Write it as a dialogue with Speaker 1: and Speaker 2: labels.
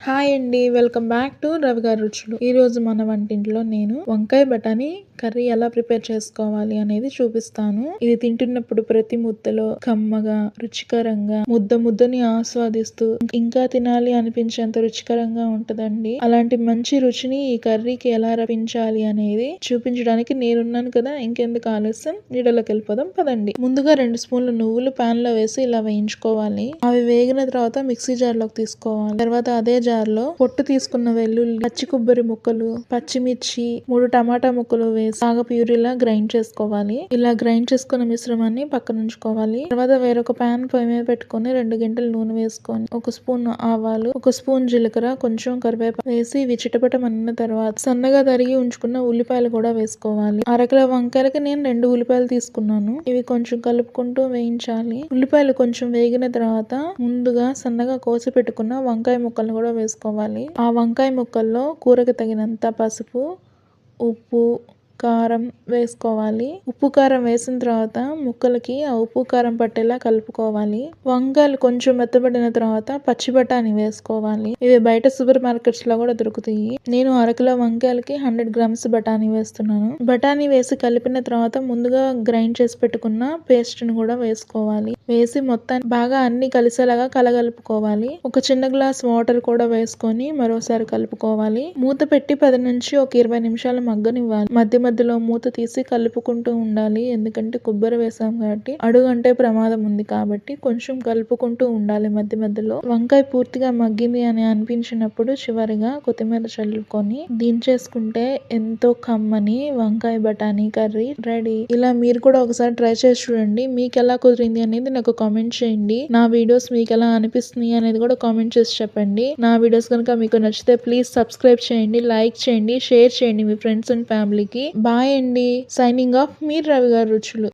Speaker 1: Hi అండి. Welcome back to Ravi గారి రుచులు. ఈరోజు మన వంటింట్లో నేను వంకాయ బఠానీ కర్రీ ఎలా ప్రిపేర్ చేసుకోవాలి అనేది చూపిస్తాను. ఇది తింటున్నప్పుడు ప్రతి ముద్దలో కమ్మగా, రుచికరంగా, ముద్దని ఆస్వాదిస్తూ ఇంకా తినాలి అనిపించేంత రుచికరంగా ఉంటదండి. అలాంటి మంచి రుచిని ఈ కర్రీకి ఎలా రప్పించాలి అనేది చూపించడానికి నేనున్నాను కదా. ఇంకెందుకు ఆలస్యం, వీడియోలోకి వెళ్ళిపోదాం పదండి. ముందుగా 2 స్పూన్లు నువ్వులు పాన్ లో వేసి ఇలా వేయించుకోవాలి. అవి వేగిన తర్వాత మిక్సీ జార్ లోకి తీసుకోవాలి. తర్వాత అదే జార్లో పొట్టు తీసుకున్న వెల్లుల్లి, పచ్చి కొబ్బరి ముక్కలు, పచ్చిమిర్చి, 3 టమాటా ముక్కలు వేసి బాగా ప్యూరీలా గ్రైండ్ చేసుకోవాలి. ఇలా గ్రైండ్ చేసుకున్న మిశ్రమాన్ని పక్కన ఉంచుకోవాలి. తర్వాత వేరొక పాన్ పొయ్యి మీద పెట్టుకొని 2 గంటలు నూనె వేసుకొని 1 స్పూన్ ఆవాలు, 1 స్పూన్ జీలకర్ర, కొంచెం కరివేపాకు వేసి ఇవి చిటపటమన్న తర్వాత సన్నగా తరిగి ఉంచుకున్న ఉల్లిపాయలు కూడా వేసుకోవాలి. అరకిలో వంకాయలకి నేను 2 ఉల్లిపాయలు తీసుకున్నాను. ఇవి కొంచెం కలుపుకుంటూ వేయించాలి. ఉల్లిపాయలు కొంచెం వేగిన తర్వాత ముందుగా సన్నగా కోసి పెట్టుకున్న వంకాయ ముక్కలను కూడా వేసుకోవాలి. ఆ వంకాయ ముక్కల్లో కూరకు తగినంత పసుపు, ఉప్పు, కారం వేసుకోవాలి. ఉప్పు కారం వేసిన తర్వాత ముక్కలకి ఆ ఉప్పు కారం పట్టేలా కలుపుకోవాలి. వంకాయలు కొంచెం మెత్తబడిన తర్వాత పచ్చి బఠానీ వేసుకోవాలి. ఇవి బయట సూపర్ మార్కెట్స్ లో కూడా దొరుకుతాయి. నేను అరకిలో వంకాయలకి 100 గ్రామ్స్ బఠానీ వేస్తున్నాను. బఠానీ వేసి కలిపిన తర్వాత ముందుగా గ్రైండ్ చేసి పెట్టుకున్న పేస్ట్ ను కూడా వేసుకోవాలి. వేసి మొత్తాన్ని బాగా అన్ని కలిసేలాగా కలగలుపుకోవాలి. ఒక చిన్న గ్లాస్ వాటర్ కూడా వేసుకొని మరోసారి కలుపుకోవాలి. మూత పెట్టి 10 నుంచి ఒక 20 నిమిషాలు మగ్గనివ్వాలి. మధ్యలో మూత తీసి కలుపుకుంటూ ఉండాలి. ఎందుకంటే కొబ్బరి వేసాం కాబట్టి అడుగంటే ప్రమాదం ఉంది కాబట్టి కొంచెం కలుపుకుంటూ ఉండాలి మధ్యలో. వంకాయ పూర్తిగా మగ్గింది అని అనిపించినప్పుడు చివరిగా కొత్తిమీర చల్లుకొని దించేసుకుంటే ఎంతో కమ్మని వంకాయ బఠానీ కర్రీ రెడీ. ఇలా మీరు కూడా ఒకసారి ట్రై చేసి చూడండి. మీకు ఎలా కుదిరింది అనేది నాకు కామెంట్ చేయండి. నా వీడియోస్ మీకు ఎలా అనిపిస్తున్నాయి అనేది కూడా కామెంట్ చేసి చెప్పండి. నా వీడియోస్ కనుక మీకు నచ్చితే ప్లీజ్ సబ్స్క్రైబ్ చేయండి, లైక్ చేయండి, షేర్ చేయండి మీ ఫ్రెండ్స్ అండ్ ఫ్యామిలీకి. బాయ్ అండి. సైనింగ్ ఆఫ్, మీ రవి గారి రుచులు.